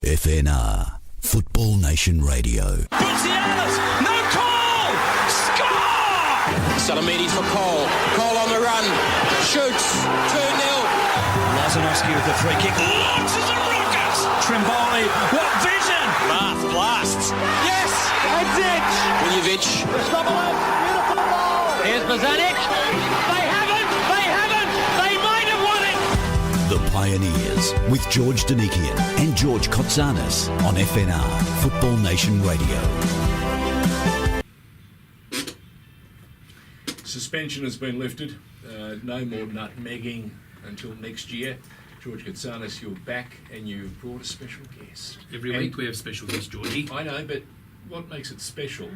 FNR, Football Nation Radio. Butzianis, no call! Score! Salamini for Cole. Cole on the run. Shoots. 2-0. Lazanovsky with the free kick. Launches a rocket! Trimboli, what vision! Marth blasts. Yes! That's it! Miljevic. Beautiful ball! Here's Bozanic. They haven't! They might have won it! The Pioneers with George Danikian and George Kotzanis on FNR, Football Nation Radio. Suspension has been lifted. No more nutmegging until next year. George Kotzanis, you're back and you've brought a special guest. Every week we have special guests, Georgie. I know, but what makes it special,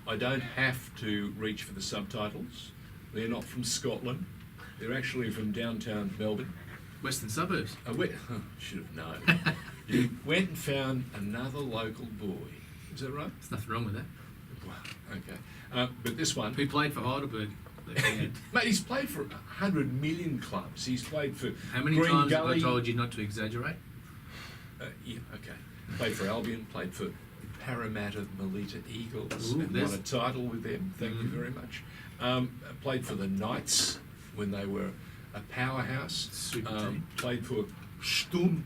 I don't have to reach for the subtitles. They're not from Scotland. They're actually from downtown Melbourne. Western suburbs. Should have known. You went and found another local boy. Is that right? There's nothing wrong with that. Well, okay. But this one... Who played for Heidelberg? Mate, he's played for 100 million clubs. He's played for How many Green times Gully. have I told you not to exaggerate? Yeah, okay. Played for Albion, played for Parramatta Melita Eagles, Ooh, and won a title with them. Thank you very much. Played for the Knights when they were a powerhouse. Super team. Played for Sturm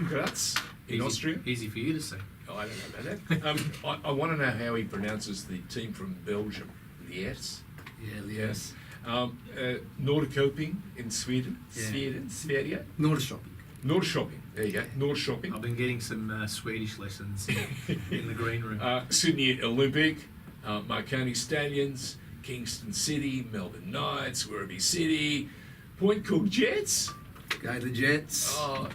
Graz in Austria. Easy for you to say. I don't know about that. I want to know how he pronounces the team from Belgium. Lies. Yeah, yes. Norrköping in Sweden. Yeah. Sverige. Norrköping. There you go. Norrköping. I've been getting some Swedish lessons in the green room. Sydney Olympic, Marconi Stallions, Kingston City, Melbourne Knights, Werribee City, Point Cook Jets. Go the Jets. Oh,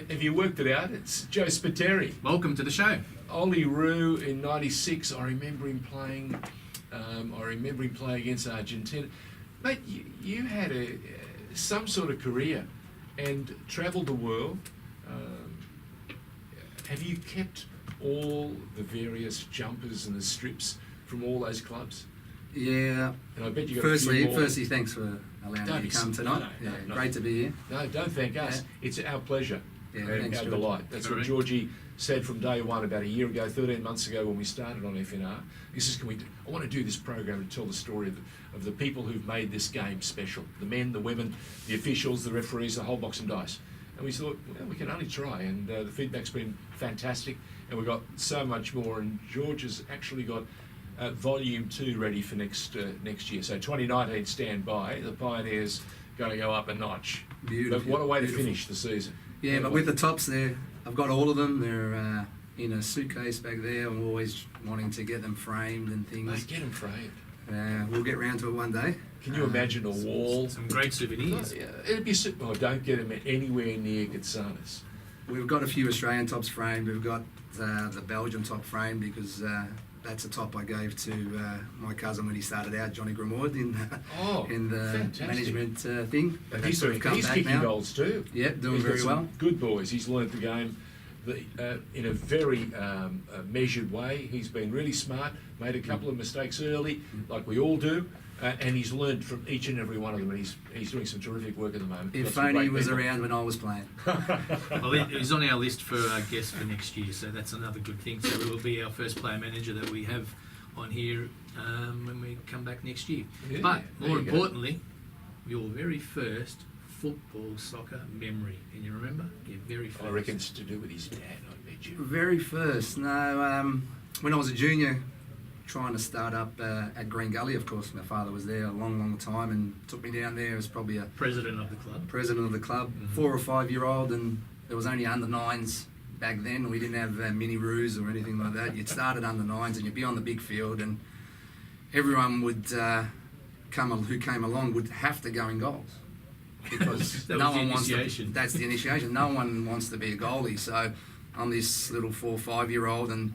have you worked it out? It's Joe Spiteri. Welcome to the show. Ollie Roo in '96. I remember him playing against Argentina. Mate, you had some sort of career and travelled the world. Have you kept all the various jumpers and the strips from all those clubs? Yeah. And I bet you got a few more. Firstly, thanks for allowing me to come tonight. No. Great to be here. No, don't thank us. Yeah. It's our pleasure Yeah, and thanks, our George. delight. That's Correct. what Georgie said from day one about a year ago, 13 months ago when we started on FNR. He says, I want to do this program to tell the story of the people who've made this game special. The men, the women, the officials, the referees, the whole box and dice. And we thought, well, we can only try. And the feedback's been fantastic. And we've got so much more. And George has actually got Volume 2 ready for next year. So 2019, stand by. The Pioneers going to go up a notch. Beautiful. But what a way to finish the season. Yeah, but with the tops there, I've got all of them. They're in a suitcase back there. I'm always wanting to get them framed and things. Mate, get them framed. We'll get round to it one day. Can you imagine a wall? Some great souvenirs. Yeah, it'd be. Don't get them anywhere near Kotzanis. We've got a few Australian tops framed. We've got the Belgium top framed because that's a top I gave to my cousin when he started out, Johnny Grimaud, in the fantastic. Management thing. And That's he's kicking now. goals too. Yep, doing He's got very some well. Good boys. He's learnt the game in a very measured way. He's been really smart, made a couple of mistakes early, like we all do, and he's learned from each and every one of them, and he's doing some terrific work at the moment. If Got some only he great was people. around when I was playing. Well, he's on our list for guests for next year, so that's another good thing. So it will be our first player manager that we have on here when we come back next year. Yeah, but there more you go. importantly, your very first football soccer memory. Can you remember? Your very first. I reckon it's to do with his dad, I bet you. Very first, no. When I was a junior, trying to start up at Green Gully, of course, my father was there a long, long time and took me down there as probably a President of the club. 4 or 5 year old, and there was only under 9s back then. We didn't have mini roos or anything like that. You'd start at under 9s and you'd be on the big field, and everyone would who came along would have to go in goals because That no was the one wants initiation. to. That's the initiation. No one wants to be a goalie. So I'm this little 4 or 5 year old, and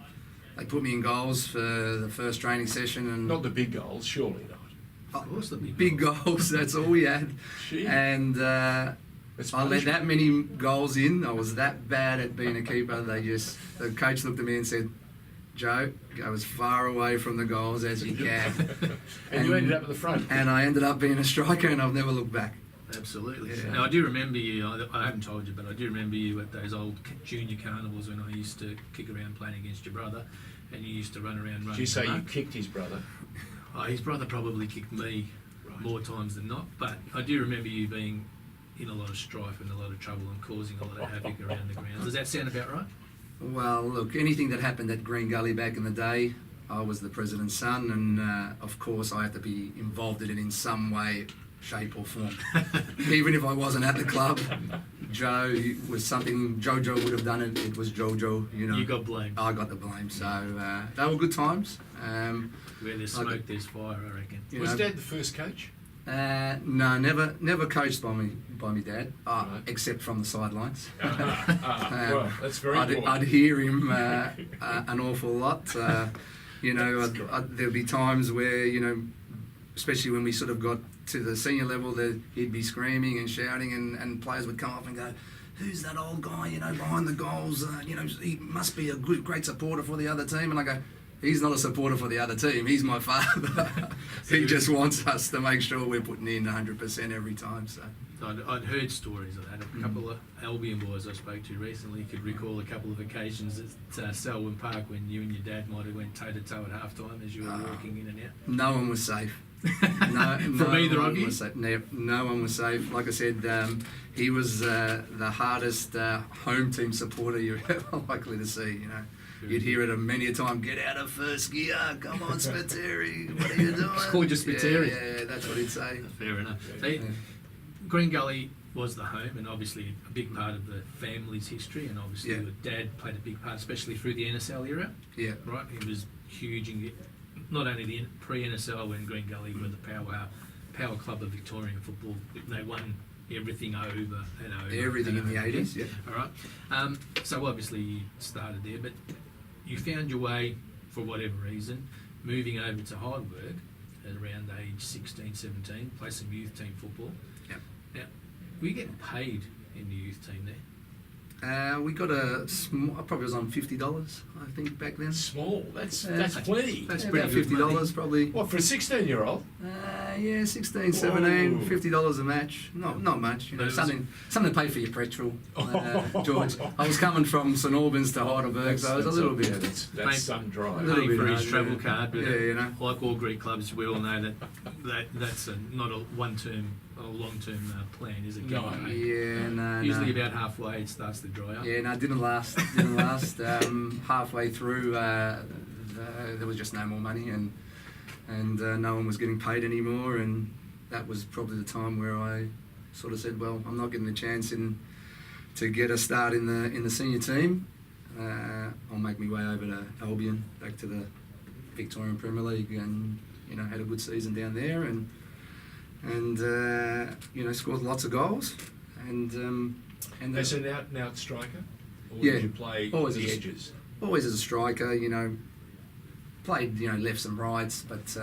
they put me in goals for the first training session, and Not the big goals, surely not. Of course, the big goals. That's all we had, Gee. and. It's I let punishment. that many goals in. I was that bad at being a keeper. The coach looked at me and said, "Joe, go as far away from the goals as you can." And you ended up at the front. And I ended up being a striker, and I've never looked back. Absolutely. Yeah. Now, I do remember you, I haven't told you, but I do remember you at those old junior carnivals when I used to kick around playing against your brother, and you used to run around running. Did you say you amok. kicked his brother? Oh, his brother probably kicked me Right. more times than not, but I do remember you being in a lot of strife and a lot of trouble and causing a lot of havoc around the grounds. Does that sound about right? Well, look, anything that happened at Green Gully back in the day, I was the president's son, and of course I had to be involved in it in some way, shape or form. Even if I wasn't at the club, Joe was something, Jojo would have done it, it was Jojo, you know. You got blamed. I got the blame, so they were good times. Where there's smoke, there's fire, I reckon. You Was know, Dad the first coach? no, never coached by me dad, Right. except from the sidelines. Well, that's very important. I'd hear him an awful lot. You know, there'd be times where, you know, especially when we sort of got to the senior level, that he'd be screaming and shouting, and players would come up and go, "Who's that old guy? You know, behind the goals? You know, he must be a great supporter for the other team." And I go, "He's not a supporter for the other team. He's my father. He just wants us to make sure we're putting in 100% every time." So. I'd heard stories of that. A couple of Albion boys I spoke to recently could recall a couple of occasions at Selwyn Park when you and your dad might have went toe-to-toe at half-time as you were walking in and out. No one was safe. From either of you? No one was safe. Like I said, he was the hardest home team supporter you're ever likely to see. You know, you'd hear it many a time. "Get out of first gear! Come on, Spiteri! What are you doing?" It's called you Spiteri. Yeah, that's what he'd say. Fair enough. So, Green Gully was the home, and obviously a big part of the family's history, and obviously Yeah. your dad played a big part, especially through the NSL era. Yeah. Right, he was huge in not only the pre-NSL when Green Gully were the power club of Victorian football. They won everything over and over. Everything and in the over 80s, again. yeah. All right. So obviously you started there, but you found your way, for whatever reason, moving over to Heidelberg at around age 16, 17, play some youth team football. Yep. Now, were you getting paid in the youth team there? We got a small. I probably was on $50, I think, back then. Small. That's That's plenty. That's Yeah, pretty about good $50 money. probably. What, for a 16-year-old? Yeah, 16, 17, Whoa. $50 a match. Not much. You know, But it was something to pay for your petrol, George. I was coming from St Albans to Heidelberg, so it was a little bit. Yeah, that's Mate, sun dry. little Paying bit for his hard, travel yeah. card, but Yeah, you know. like all Greek clubs, we all know that's not a one-term or long-term plan, is it? No. Getting paid? Yeah, no. Usually no. about halfway it starts to dry up. Yeah, no, it didn't last. Halfway through, there was just no more money, and no one was getting paid anymore, and that was probably the time where I sort of said, "Well, I'm not getting a chance to get a start in the senior team. I'll make my way over to Albion, back to the Victorian Premier League, and you know, had a good season down there, and you know, scored lots of goals, and As an out-and-out striker? Or Yeah. did you play Always the as a- edges? always as a striker, you know, played, you know, lefts and rights, but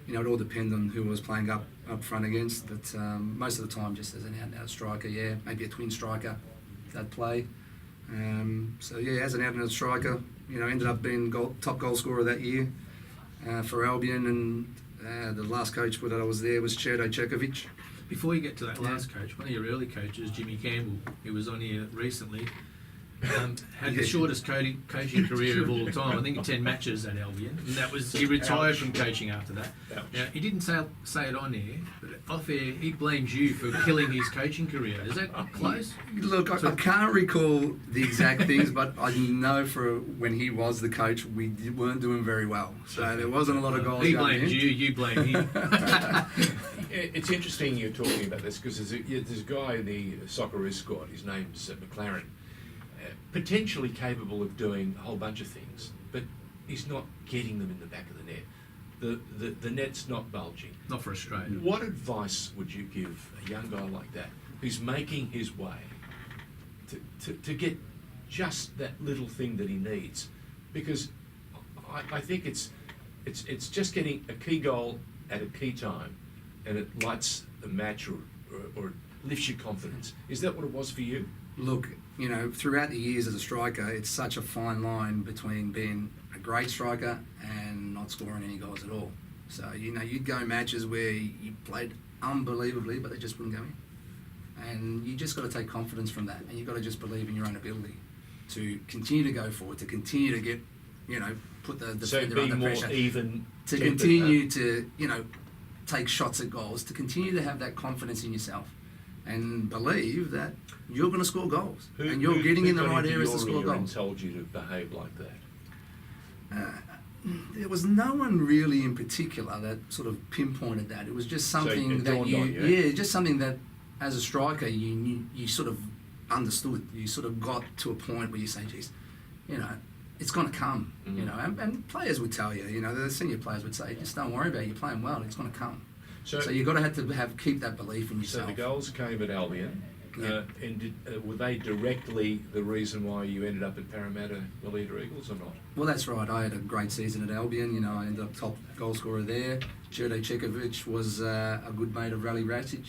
you know, it all depended on who I was playing up front against. But most of the time, just as an out-and-out striker, yeah, maybe a twin striker, that play. So yeah, as an out-and-out striker, you know, ended up being top goal scorer that year for Albion, and the last coach that I was there was Cherdo Chekovic. Before you get to that last coach, one of your early coaches, Jimmy Campbell, who was on here recently, had the shortest coaching career of all time. I think 10 matches at Albion, and that was he retired from coaching after that. Ouch. Now, he didn't say it on air, but off air he blames you for killing his coaching career. Is that close? Look, I can't recall the exact things, but I know for when he was the coach, we weren't doing very well. So there wasn't a lot of goals He going blames in. you blame him. It's interesting you're talking about this because there's a guy in the Socceroos squad, his name's McLaren, potentially capable of doing a whole bunch of things, but he's not getting them in the back of the net. The net's not bulging. Not for Australia. What advice would you give a young guy like that who's making his way to get just that little thing that he needs? Because I think it's just getting a key goal at a key time, and it lights a match or lifts your confidence. Is that what it was for you? Look, you know, throughout the years as a striker, it's such a fine line between being a great striker and not scoring any goals at all. So, you know, you'd go matches where you played unbelievably, but they just wouldn't go in. And you just got to take confidence from that, and you've got to just believe in your own ability to continue to go forward, to continue to get, put the defender under pressure, to continue to, take shots at goals, to continue to have that confidence in yourself, and believe that you're going to score goals, and you're getting in the right areas to score goals. And told you to behave like that? There was no one really in particular that sort of pinpointed that. It was just something just something that, as a striker, you knew, you sort of understood. You sort of got to a point where you say, geez, it's going to come, and players would tell you, the senior players would say, just don't worry about it, you're playing well, it's going to come. So you've got to keep that belief in yourself. So the goals came at Albion, and were they directly the reason why you ended up at Parramatta, Melita Eagles, or not? Well, that's right. I had a great season at Albion. I ended up top goal scorer there. Jurdo Cekovic was a good mate of Rally Ratic,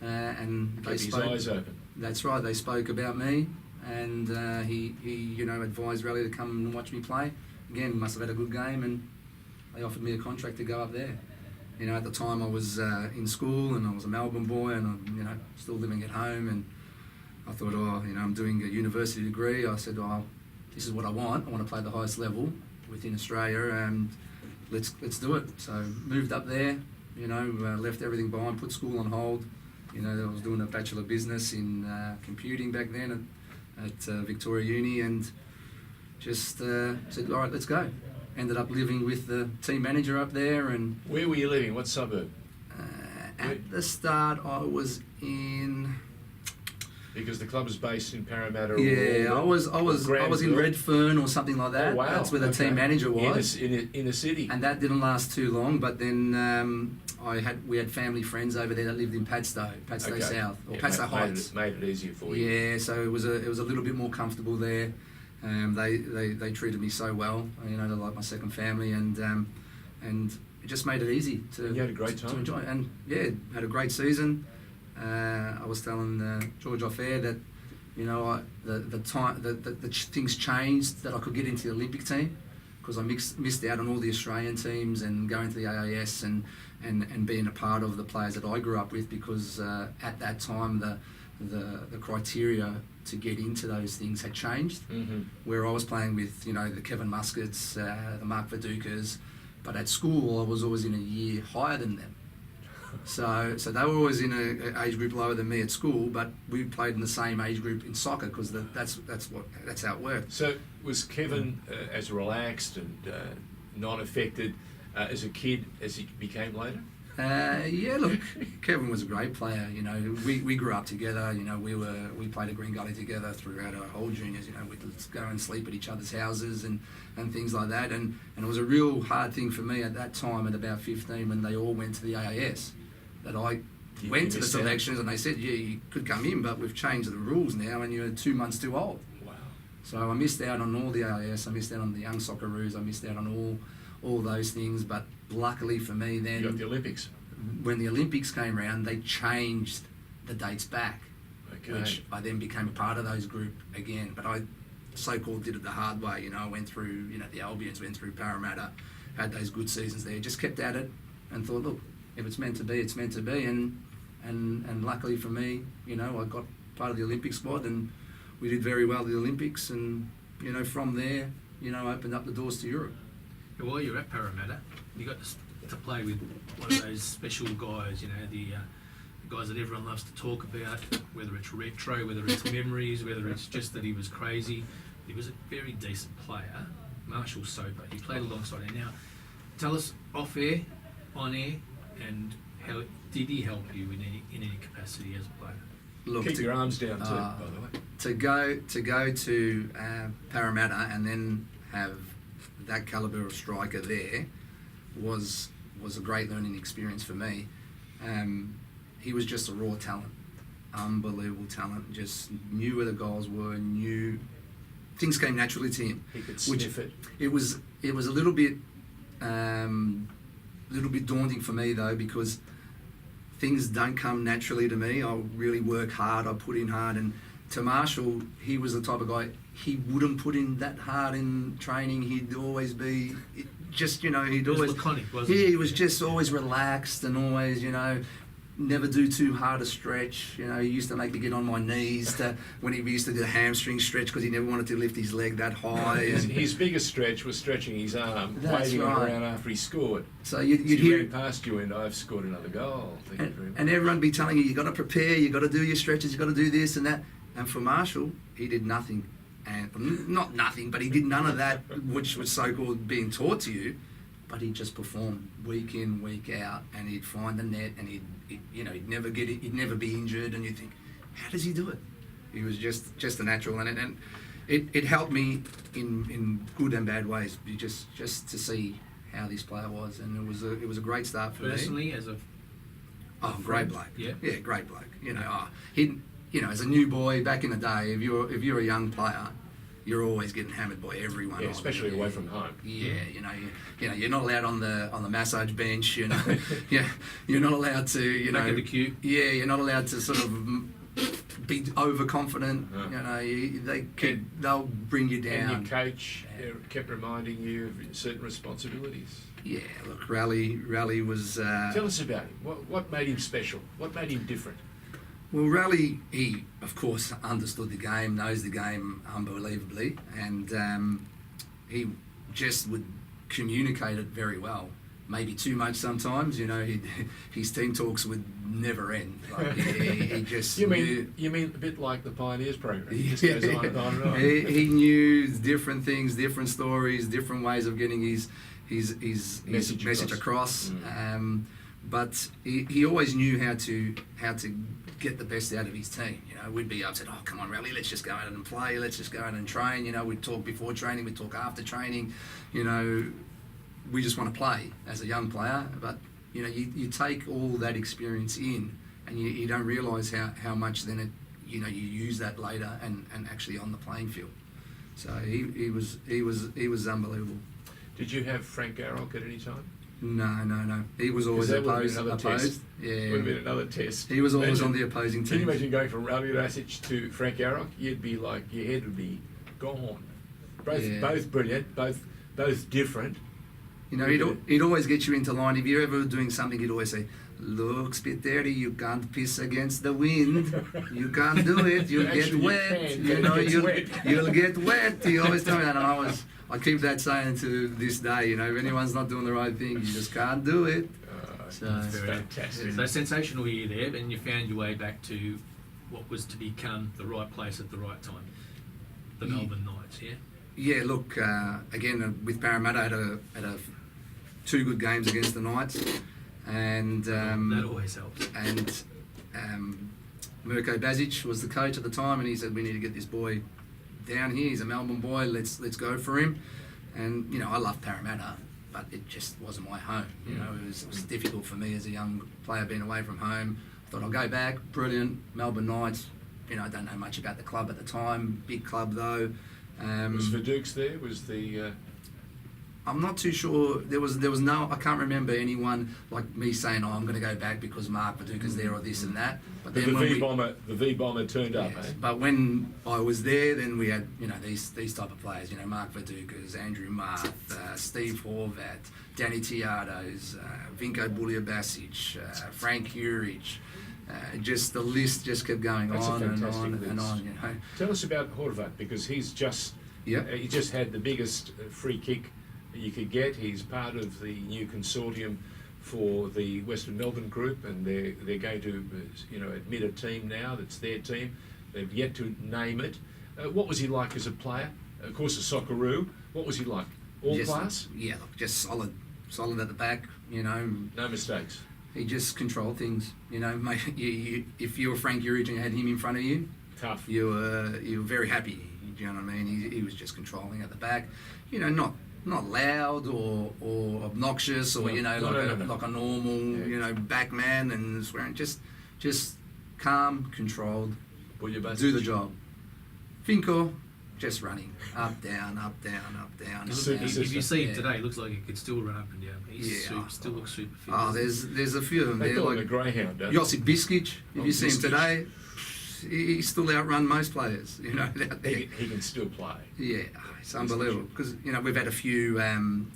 and they spoke. Kept his eyes open. That's right. They spoke about me, and he advised Rally to come and watch me play. Again, must have had a good game, and they offered me a contract to go up there. At the time I was in school, and I was a Melbourne boy, and I'm still living at home, and I thought, I'm doing a university degree. I said, this is what I want. I want to play the highest level within Australia, and let's do it. So moved up there, left everything behind, put school on hold. I was doing a Bachelor of Business in computing back then at Victoria Uni, and just said, all right, let's go. Ended up living with the team manager up there. And where were you living? What suburb? At the start, I was in. Because the club was based in Parramatta. Yeah, I was in Redfern or something like that. Oh, wow. That's where the team manager was. In a city. And that didn't last too long. But then we had family friends over there that lived in Padstow South, or Padstow Heights. Made it easier for you. Yeah, so it was a little bit more comfortable there. They treated me so well. They're like my second family, and it just made it easy to. You had a great time. To enjoy, and had a great season. I was telling George off air that the things changed, that I could get into the Olympic team, because I missed out on all the Australian teams and going to the AIS and being a part of the players that I grew up with, because at that time the criteria to get into those things had changed. Where I was playing with the Kevin Muskets, the Mark Vidukas, but at school I was always in a year higher than them. So they were always in an age group lower than me at school, but we played in the same age group in soccer, because that's how it worked. So was Kevin as relaxed and not affected as a kid as he became later? Look, Kevin was a great player. We grew up together. We played at Green Gully together throughout our whole juniors. We'd go and sleep at each other's houses and things like that. And it was a real hard thing for me at that time, at about 15, when they all went to the AIS, that I went to the selections and they said, you could come in, but we've changed the rules now, and you're 2 months too old. Wow. So I missed out on all the AIS. I missed out on the young Socceroos. I missed out on all those things, but luckily for me then... You got the Olympics. When the Olympics came around, they changed the dates back, which I then became a part of those group again. But I so-called did it the hard way. I went through, the Albions, went through Parramatta, had those good seasons there, just kept at it and thought, look, if it's meant to be, it's meant to be. And luckily for me, I got part of the Olympic squad, and we did very well at the Olympics, and, from there, opened up the doors to Europe. While you're at Parramatta, you got to play with one of those special guys, the guys that everyone loves to talk about, whether it's retro, whether it's memories, whether it's just that he was crazy. He was a very decent player, Marshall Soper. He played alongside him. Now, tell us off air, on air, and how did he help you in any capacity as a player? Look, keep your arms down too, by the way. To go to Parramatta and then have that calibre of striker there was a great learning experience for me. He was just a raw talent, unbelievable talent. Just knew where the goals were, knew things came naturally to him. He could sniff it. It was a little bit daunting for me though, because things don't come naturally to me. I really work hard. I put in hard, and to Marshall, he was the type of guy, he wouldn't put in that hard in training. He'd always be just, he'd always... laconic, wasn't he? Yeah, he was just always relaxed and always, never do too hard a stretch. You know, he used to make me get on my knees when he used to do the hamstring stretch because he never wanted to lift his leg that high. His biggest stretch was stretching his arm, That's waving right. it around after he scored. So you'd He hear ran past you and I've scored another goal. Thank you very much. and everyone be telling you got to prepare, you got to do your stretches, you got to do this and that. And for Marshall, he did nothing, and not nothing, but he did none of that, which was so-called being taught to you. But he'd just perform week in, week out, and he'd find the net, and he'd never get it, he'd never be injured, and you'd think, how does he do it? He was just a natural, and it helped me in good and bad ways, just to see how this player was, and it was a great start for me. Personally, as a Great bloke. Yeah, great bloke. As a new boy back in the day, if you're a young player, you're always getting hammered by everyone. Yeah, especially away from home. Yeah, you're not allowed on the massage bench. You're not allowed to. back in the queue. Yeah, you're not allowed to sort of be overconfident. They'll bring you down. And your coach kept reminding you of certain responsibilities. Yeah, look, Rally was. Tell us about him. What made him special? What made him different? Well, Rally, he, of course, understood the game, knows the game unbelievably, and he just would communicate it very well. Maybe too much sometimes, his team talks would never end. Like, he just You mean a bit like the Pioneers program? It just goes on and on and on. He knew different things, different stories, different ways of getting his message across. But he always knew how to get the best out of his team. We'd be upset, oh, come on, Rally, let's just go out and play, let's just go out and train. We'd talk before training, we'd talk after training. We just want to play as a young player. But, you take all that experience in and you don't realise how much then you use that later and actually on the playing field. So he was unbelievable. Did you have Frank Garrock at any time? No. He was always opposed. Yeah. Would have been another test. He was always on the opposing team. Can you imagine going from Rally Rasic to Frank Garrock? You'd be like, your head would be gone. Both brilliant, both different. He'd always get you into line. If you're ever doing something, he'd always say, look, Spiteri, you can't piss against the wind. You can't do it. You'll get wet. You'll get wet. He always told me that, and I keep that saying to this day. If anyone's not doing the right thing, you just can't do it. So fantastic. So sensational year there, and you found your way back to what was to become the right place at the right time. The Melbourne Knights, yeah. Yeah, look, again with Parramatta, I had 2 good games against the Knights, and that always helps. And Mirko Bazic was the coach at the time, and he said, we need to get this boy down here. He's a Melbourne boy. Let's go for him. And I love Parramatta, but it just wasn't my home. It was difficult for me as a young player being away from home. I thought I'll go back. Brilliant, Melbourne Knights. I don't know much about the club at the time. Big club though. Was Viduka there? Was the? I'm not too sure. There was no. I can't remember anyone like me saying, "Oh, I'm going to go back because Mark Viduka's there or this and that." But then the V bomber turned up. Yes, Eh? but when I was there, then we had these type of players. Mark Viduka's, Andrew Marth, Steve Horvat, Danny Tiatto's, Vinko Buljabasic, Frank Juric. Just the list just kept going on and on. Tell us about Horvat, because he's just he just had the biggest free kick you could get. He's part of the new consortium for the Western Melbourne group, and they're going to admit a team now that's their team. They've yet to name it. What was he like as a player? Of course, a Socceroo. What was he like? All class? Yeah, look, just solid at the back. No mistakes. He just controlled things. Mate, if you were Frank Juric and you had him in front of you, tough. You were very happy. Do you know what I mean? He was just controlling at the back. Not loud or obnoxious or like a normal back man and swearing. Just calm, controlled, do the job. Vinko, just running up, down, up, down, up, down. If you see him today, it looks like he could still run up and down. He still looks super fit. Oh, there's a few of them they there. Like a greyhound, don't Josip Biskic, if you see him Biskic. today, he still outrun most players. Out there. He can still play. Yeah, it's unbelievable because we've had a few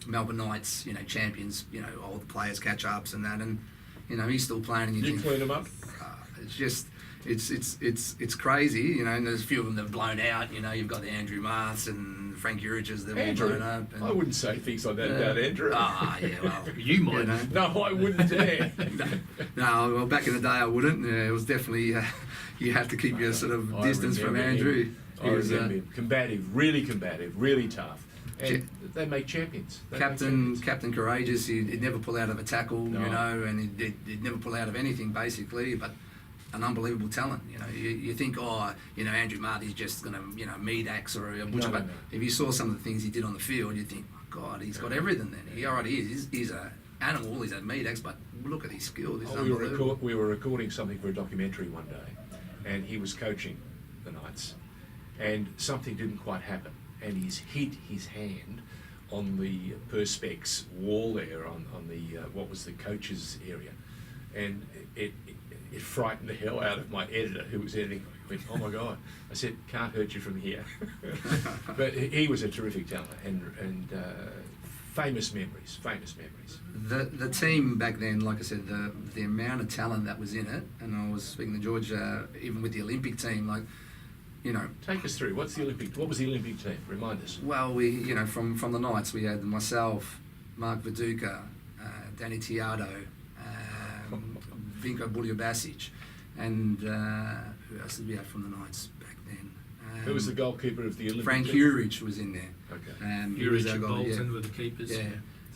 Melbourne Knights champions, all the players catch ups and that, and You know, he's still playing, and you think, clean them up. it's just, it's crazy. You know, and there's a few of them that have blown out. You know, you've got the Andrew Marths and Frank Urich's that have all blown up. And, I wouldn't say things like that about Andrew. yeah, well, You might. you know. No, I wouldn't dare. No, well, back in the day, I wouldn't. It was definitely you have to keep your sort of I distance from remember Andrew. him. I remember him. Combative, really tough. And they make champions. Captain courageous. He'd never pull out of a tackle, No. you know, and he'd never pull out of anything basically. But an unbelievable talent. You know, you think, oh, you know, Andrew Marth is just gonna, you know, meat axe or a butcher. But if you saw some of the things he did on the field, you'd think, oh, God, he's got everything. Then he already is. He's a animal. He's a meat axe. But look at his skill. It's unbelievable. We were recording something for a documentary one day, and he was coaching the Knights, and something didn't quite happen, and he's hit his hand on the perspex wall there on the what was the coach's area, and it frightened the hell out of my editor who was editing. I went, oh my God. I said, can't hurt you from here. But he was a terrific talent, and famous memories. The team back then, like I said, the amount of talent that was in it, and I was speaking to George, even with the Olympic team, like, you know. Take us through. What was the Olympic team? Remind us. Well, we, you know, from the Knights, we had myself, Mark Viduka, Danny Tiatto, Vinko Buljubasic, and who else did we have from the Knights back then? Who was the goalkeeper of the Olympic Frank team? Urich was in there. Okay. He was Urich our and goal, Bolton yeah. were the keepers. Yeah.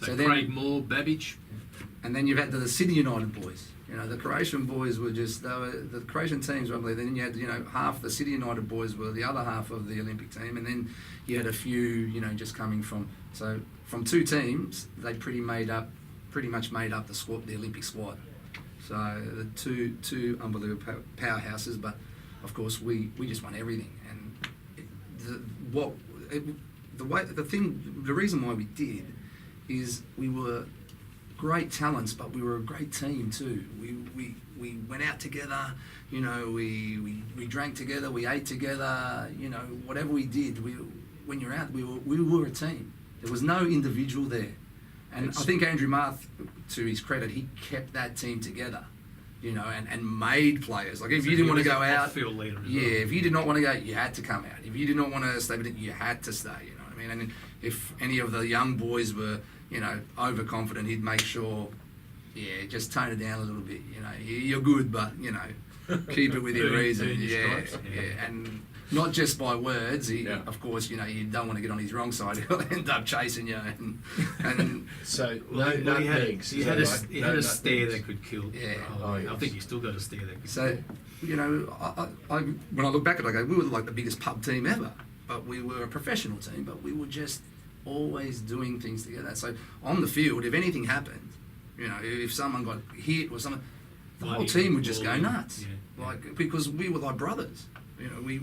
So then- Craig Moore, Babbage. And then you've had the Sydney United boys. You know, the Croatian boys were just, the Croatian teams were unbelievable. Then you had, you know, half the City United boys were the other half of the Olympic team. And then you had a few, you know, just coming from, so from two teams, they pretty much made up the squad, the Olympic squad. So the two unbelievable powerhouses, but of course we just won everything. And the reason why we did is we were great talents, but we were a great team too. We went out together, you know, we drank together, we ate together, you know, whatever we did, when you're out, we were a team. There was no individual there. And I think Andrew Marth, to his credit, he kept that team together, you know, and made players. Like if you didn't want to go out, Field leader as yeah, well. if you did not want to go, you had to come out. If you did not want to stay, you had to stay. You know what I mean? And if any of the young boys were, you know, overconfident, he'd make sure, yeah, just tone it down a little bit. You know, you're good, but you know, keep it within reason. earn your Yeah, stripes. yeah, and not just by words. Yeah. Of course, you know, you don't want to get on his wrong side. He'll end up chasing you, and So Well, he had, nutmegs, he is had, that a, right? he No had a nutmegs. stare that could kill. Yeah. Oh, I yes. think he's still got a stare that could so, kill. you know, I when I look back at it, I go, we were like the biggest pub team ever, but we were a professional team, but we were just always doing things together. So on the field, if anything happened, you know, if someone got hit or something, the whole team would just go nuts, like because we were like brothers. You know, we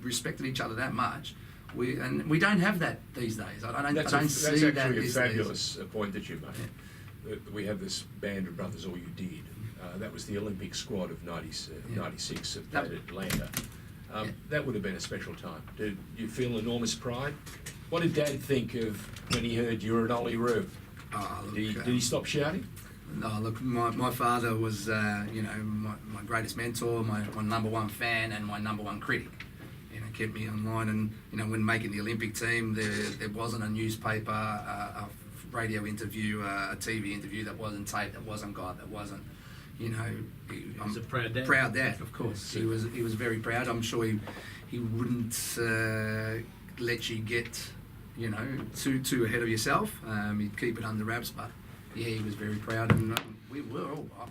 respected each other that much. We don't have that these days. I don't That's see that actually a these days. fabulous point that you made. We have this band of brothers, or you did. That was the Olympic squad of 96 that played at Atlanta. That would have been a special time. Did you feel enormous pride? What did Dad think of when he heard you were an Ollie Roo? Oh, look, Did he stop shouting? No, look, my father was, you know, my greatest mentor, my number one fan, and my number one critic. You know, kept me online, and you know, when making the Olympic team, there wasn't a newspaper, a radio interview, a TV interview that wasn't taped, that wasn't got, that wasn't, you know. He was a proud dad. Proud dad, of course. He was very proud. I'm sure he wouldn't let you get, you know, too ahead of yourself. He'd keep it under wraps, but. Yeah, he was very proud, and we were all. I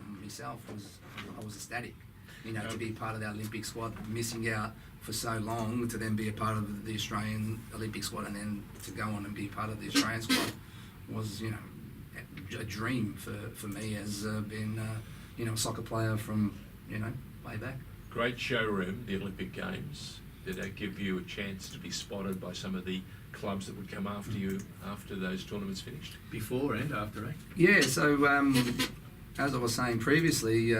was ecstatic, you know, to be part of the Olympic squad. Missing out for so long to then be a part of the Australian Olympic squad, and then to go on and be part of the Australian squad was, you know, a dream for me as being, you know, a soccer player from, you know, way back. Great showroom, the Olympic Games. Did that give you a chance to be spotted by some of the clubs that would come after you after those tournaments finished? Before and after, eh? Yeah, so as I was saying previously,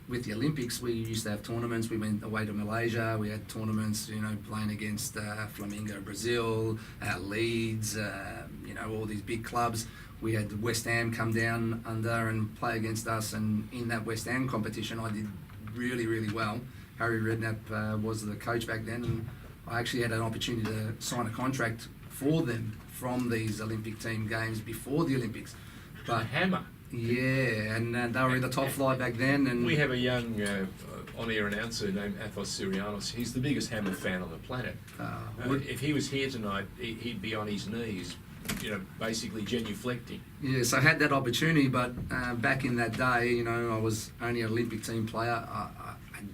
with the Olympics, we used to have tournaments. We went away to Malaysia. We had tournaments, you know, playing against Flamengo Brazil, Leeds, you know, all these big clubs. we had West Ham come down under and play against us, and in that West Ham competition I did really, really well. Harry Redknapp was the coach back then, and I actually had an opportunity to sign a contract for them from these Olympic team games before the Olympics. But hammer. Yeah, and they were in the top flight back then. And we have a young on-air announcer named Athos Sirianos. He's the biggest Hammer fan on the planet. If he was here tonight, he'd be on his knees, basically genuflecting. Yeah, so I had that opportunity, but back in that day, I was only an Olympic team player.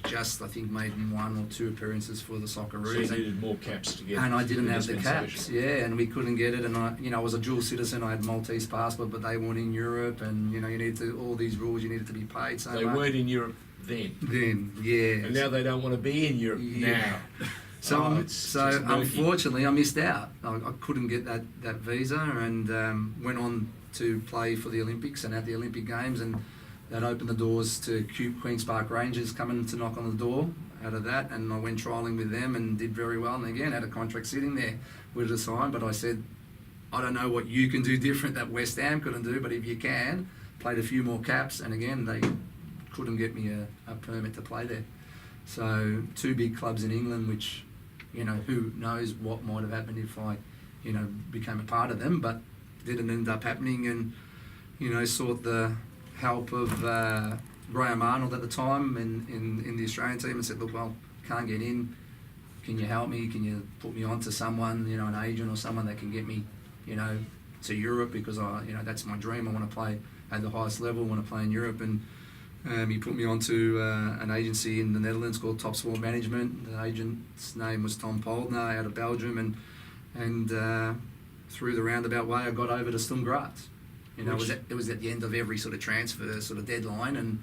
I think, made 1 or 2 appearances for the Socceroos. So you needed more caps to get. And I didn't have the caps, and we couldn't get it. And I was a dual citizen. I had Maltese passport, but they weren't in Europe. And you needed to all these rules. You needed to be paid so much. They weren't in Europe then. Yeah. And now they don't want to be in Europe now. So unfortunately, I missed out. I couldn't get that visa, and went on to play for the Olympics and at the Olympic Games, and that opened the doors to Queen's Park Rangers coming to knock on the door out of that, and I went trialling with them and did very well, and again had a contract sitting there with a sign, but I said, I don't know what you can do different that West Ham couldn't do, but if you can, played a few more caps, and again they couldn't get me a permit to play there. So 2 big clubs in England, which who knows what might have happened if I became a part of them, but didn't end up happening, and sought the help of Graham Arnold at the time in the Australian team, and said, look, well, can't get in, can you help me, can you put me on to someone, an agent or someone that can get me to Europe, because that's my dream. I want to play at the highest level, I want to play in Europe. And he put me onto an agency in the Netherlands called Top Sport Management. The agent's name was Tom Poldner out of Belgium, and through the roundabout way I got over to Sturm Graz. It was at the end of every sort of transfer sort of deadline, and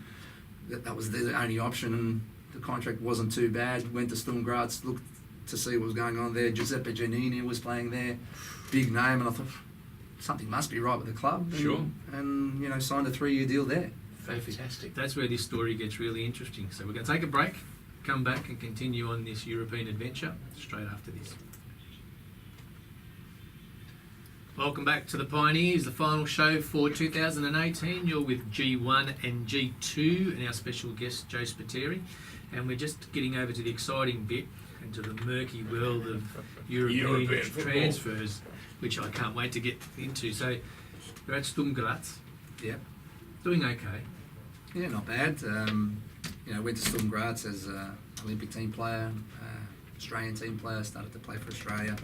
that was the only option, and the contract wasn't too bad. Went to Sturm Graz, looked to see what was going on there. Giuseppe Giannini was playing there, big name, and I thought something must be right with the club. Sure. And signed a 3-year deal there. Fantastic. That's where this story gets really interesting. So we're going to take a break, come back and continue on this European adventure straight after this. Welcome back to the Pioneers, the final show for 2018. You're with G1 and G2 and our special guest Joe Spiteri, and we're just getting over to the exciting bit and to the murky world of European transfers, which I can't wait to get into. So we're at Sturm Graz. Yep. Doing okay. Yeah, not bad. Went to Sturm Graz as an Olympic team player, Australian team player, started to play for Australia,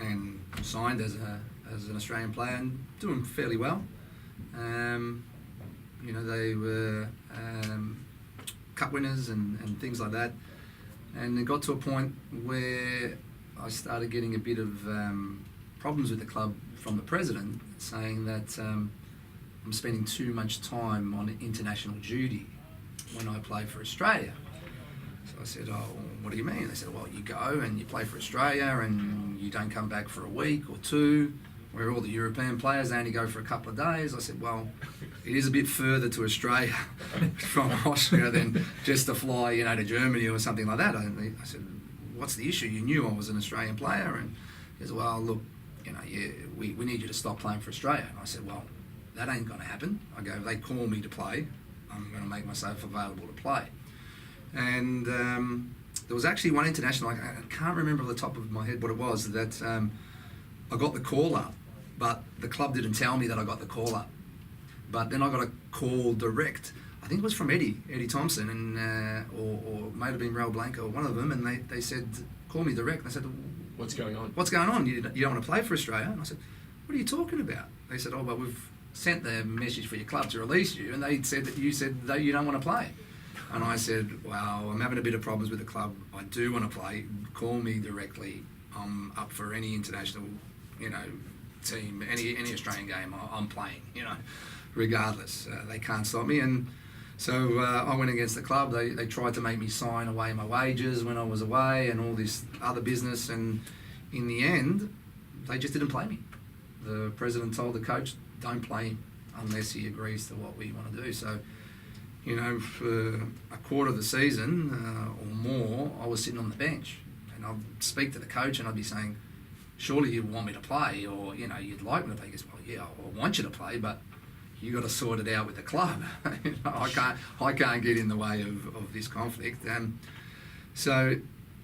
and signed as an Australian player and doing fairly well. They were cup winners and things like that. And it got to a point where I started getting a bit of problems with the club from the president, saying that I'm spending too much time on international duty when I play for Australia. So I said, oh, what do you mean? They said, well, you go and you play for Australia and you don't come back for a week or 2, where all the European players, they only go for a couple of days. I said, well, it is a bit further to Australia from Austria than just to fly, to Germany or something like that. I said, what's the issue? You knew I was an Australian player. And he said, well, look, we need you to stop playing for Australia. And I said, well, that ain't going to happen. I go, if they call me to play, I'm going to make myself available to play. And there was actually one international, I can't remember off the top of my head what it was, that I got the call up, but the club didn't tell me that I got the call up. But then I got a call direct. I think it was from Eddie Thompson, and or might have been Raul Blanco, one of them, and they said, call me direct. And I said, what's going on? What's going on? You don't want to play for Australia? And I said, what are you talking about? They said, oh, but we've sent the message for your club to release you, and they said that you said that you don't want to play. And I said, well, I'm having a bit of problems with the club. I do want to play. Call me directly. I'm up for any international, team, any Australian game. I'm playing, regardless. They can't stop me. And so I went against the club. They tried to make me sign away my wages when I was away and all this other business. And in the end, they just didn't play me. The president told the coach, don't play him unless he agrees to what we want to do. So, for a quarter of the season or more, I was sitting on the bench. And I'd speak to the coach and I'd be saying, surely you want me to play, or you'd like me to play. He goes, well, yeah, I want you to play, but you got to sort it out with the club. I can't get in the way of this conflict. So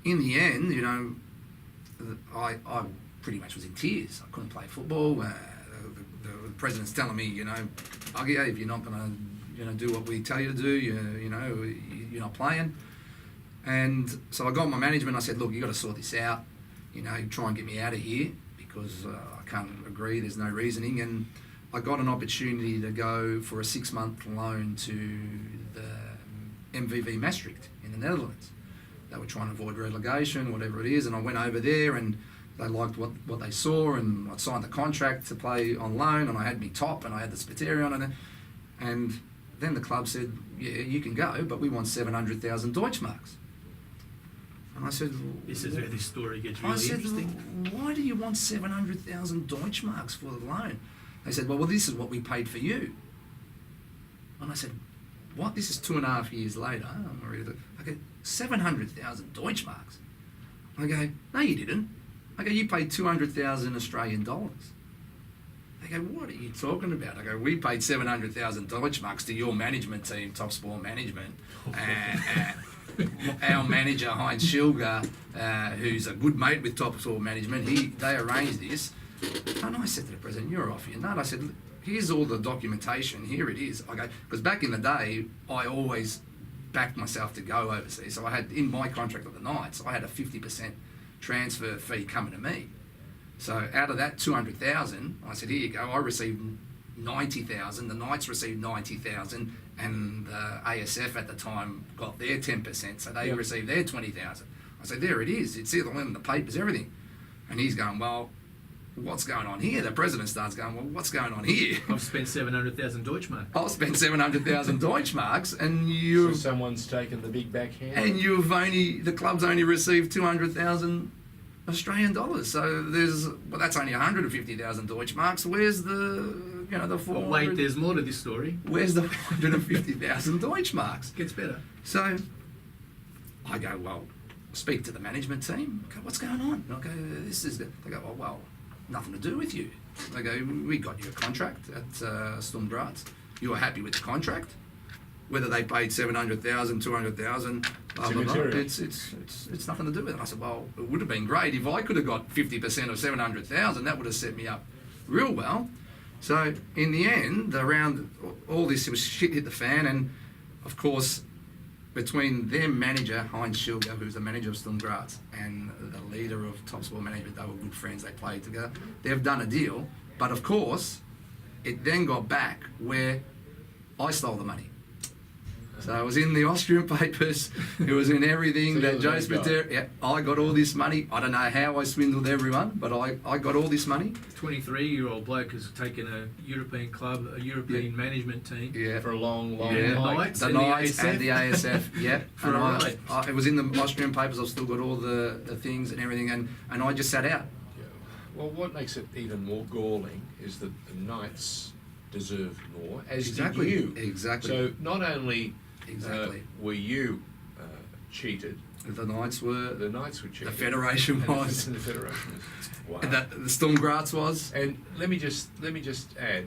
in the end, I pretty much was in tears. I couldn't play football. The president's telling me, okay, if you're not going to do what we tell you to do, you're not playing. And so I got my management. I said, look, you got to sort this out. Try and get me out of here, because I can't agree. There's no reasoning. And I got an opportunity to go for a 6-month loan to the MVV Maastricht in the Netherlands. They were trying to avoid relegation, whatever it is, and I went over there and they liked what they saw, and I signed the contract to play on loan, and I had me top and I had the Spiteri on it. And then the club said, yeah, you can go, but we want 700,000 Deutsch Marks. And I said, this is where this story gets really interesting. Why do you want 700,000 Deutsch Marks for the loan? They said, well, this is what we paid for you. And I said, what? This is 2.5 years later. I go, 700,000 Deutsch Marks. I go, no, you didn't. I go, you paid 200,000 Australian dollars. They go, what are you talking about? I go, we paid 700,000 Deutsch Marks to your management team, Top Sport Management. Our manager, Heinz Schilger, who's a good mate with Top Sport Management, they arranged this. And I said to the president, you're off your nut. I said, here's all the documentation. Here it is. I go, because back in the day, I always backed myself to go overseas. So I had, in my contract with the Knights, I had a 50% transfer fee coming to me. So out of that 200,000, I said, here you go. I received 90,000. The Knights received 90,000, and the ASF at the time got their 10%. So they received their 20,000. I said, there it is. It's either in the papers, everything. And he's going, well, what's going on here? The president starts going, well, what's going on here? I've spent 700,000 Deutsch Marks. I've spent 700,000 Deutsch Marks, and you. So someone's taken the big backhand. And the club's only received 200,000 Australian dollars. So that's only 150,000 Deutsch Marks. Where's the 400? Wait, there's more to this story. Where's the 150,000 Deutsch Marks? Gets better. So I go, well, speak to the management team. I go, what's going on? I go, they go, well, nothing to do with you. They go, we got you a contract at Sturm Graz. You were happy with the contract. Whether they paid 700,000, 200,000, blah, blah, blah. It's nothing to do with it. And I said, well, it would have been great if I could have got 50% of 700,000. That would have set me up real well. So in the end, around all this, it was shit hit the fan. And of course, between their manager, Heinz Schilger, who's the manager of Sturm Graz, and the leader of Top Sport Management, they were good friends, they played together. They've done a deal. But of course, it then got back where I stole the money. So it was in the Austrian papers, it was in everything that Joe Spiteri, I got all this money. I don't know how I swindled everyone, but I got all this money. 23-year-old bloke has taken a European club, a European management team for a long night. The Knights and the ASF, For a ride. It was in the Austrian papers, I've still got all the things and everything, and I just sat out. Yeah. Well, what makes it even more galling is that the Knights deserve more, as did you. Exactly. So not only Exactly. were you cheated, The Knights were cheated. The Federation was. The Federation was. Wow. And the Sturm Graz was. And let me just add,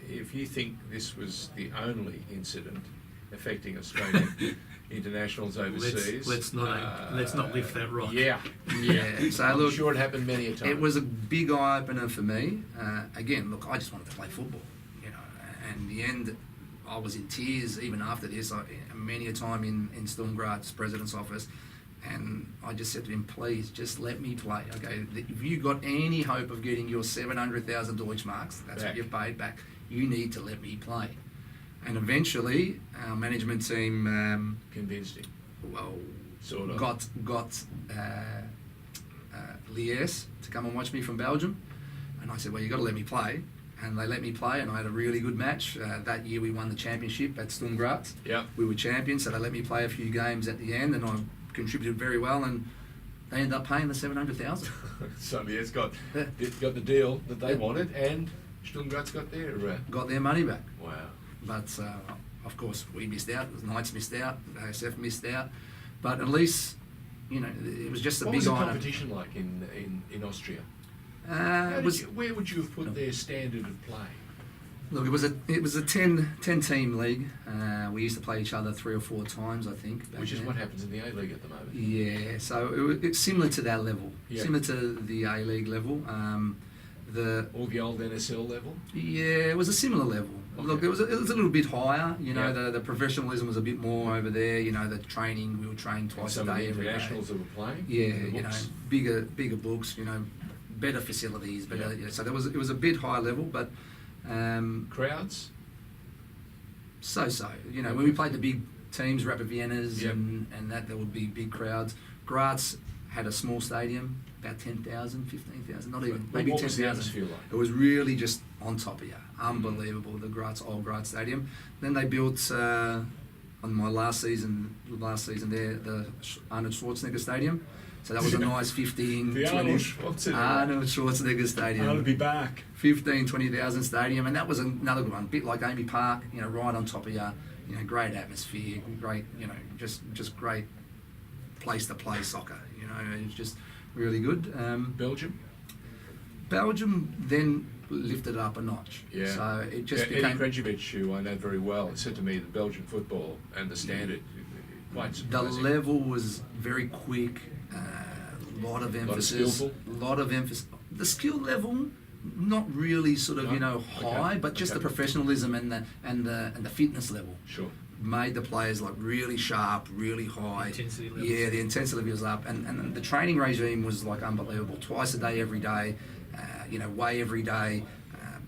if you think this was the only incident affecting Australian internationals overseas, let's not lift that rock. Yeah. So I'm look, sure it happened many a time. it was a big eye opener for me. Again, look, I just wanted to play football, and in the end, I was in tears even after this. Many a time in Sturm Graz president's office, and I just said to him, please, just let me play. Okay, if you got any hope of getting your 700,000 Deutsch Marks, that's what you've paid back, you need to let me play. And eventually, our management team convinced him. Well, sort of got Lies to come and watch me from Belgium, and I said, well, you got to let me play. And they let me play, and I had a really good match. That year we won the championship at Sturm Graz. Yeah. We were champions, so they let me play a few games at the end, and I contributed very well, and they ended up paying the 700,000. So it's got the deal that they wanted, and Sturm Graz got their money back. Wow. But of course we missed out. The Knights missed out. The ASF missed out. But at least it was just a what big was the honour. competition like in Austria? Where would you have put their standard of play? Look, it was a 10 team league. We used to play each other 3 or 4 times, I think. Which is what happens in the A-League at the moment. Yeah, so it's similar to that level, similar to the A-League level. Or the old NSL level? Yeah, it was a similar level. Okay. Look, it was a little bit higher. You know, the professionalism was a bit more over there. You know, the training, we were trained twice a day, every day. Internationals that were playing. Yeah, you know, bigger books. You know, better facilities. Better. Yeah. So it was a bit high level, but crowds. So. You know, when we played the big teams, Rapid Viennas and that, there would be big crowds. Graz had a small stadium, about 10,000, 15,000, not even, maybe 10,000. What was the atmosphere like? It was really just on top of you. Unbelievable, the old Graz Stadium. Then they built, on my last season there, the Arnold Schwarzenegger Stadium. So that was a nice 15, the 20... Arnold Schwarzenegger Stadium. I'll be back. 15, 20,000 stadium, and that was another good one. A bit like Amy Park, you know, right on top of you. You know, great atmosphere, great, you know, just great place to play soccer. You know, it's just really good. Belgium then lifted it up a notch. Yeah. So it just Eddie became... Krejcic, who I know very well, said to me that Belgian football and the standard, quite The surprising. level was very quick, a lot of emphasis. Lot of skillful? The skill level, not really sort of, No? you know, high, Okay. but just Okay. the professionalism and the fitness level. Sure. Made the players like really sharp, really high. Intensity levels. Yeah, the intensity was up, and the training regime was like unbelievable. Twice a day, every day. You know, weigh every day.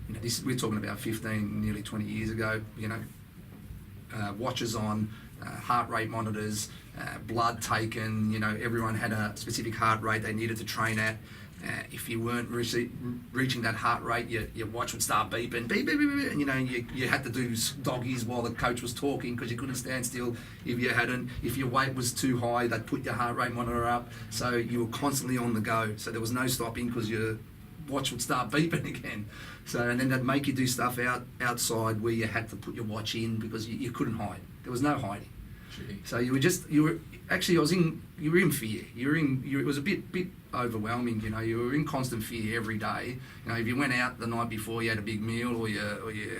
You know, we're talking about 15, nearly 20 years ago. You know, watches on, heart rate monitors, blood taken. You know, everyone had a specific heart rate they needed to train at. If you weren't reaching that heart rate, your watch would start beeping, beep, beep, beep, beep, and you know you had to do doggies while the coach was talking because you couldn't stand still if you hadn't. If your weight was too high, they'd put your heart rate monitor up, so you were constantly on the go. So there was no stopping because your watch would start beeping again. So and then they'd make you do stuff outside where you had to put your watch in because you couldn't hide. There was no hiding. Gee. So you were in fear. It was a bit overwhelming. You know, you were in constant fear every day. You know, if you went out the night before, you had a big meal or you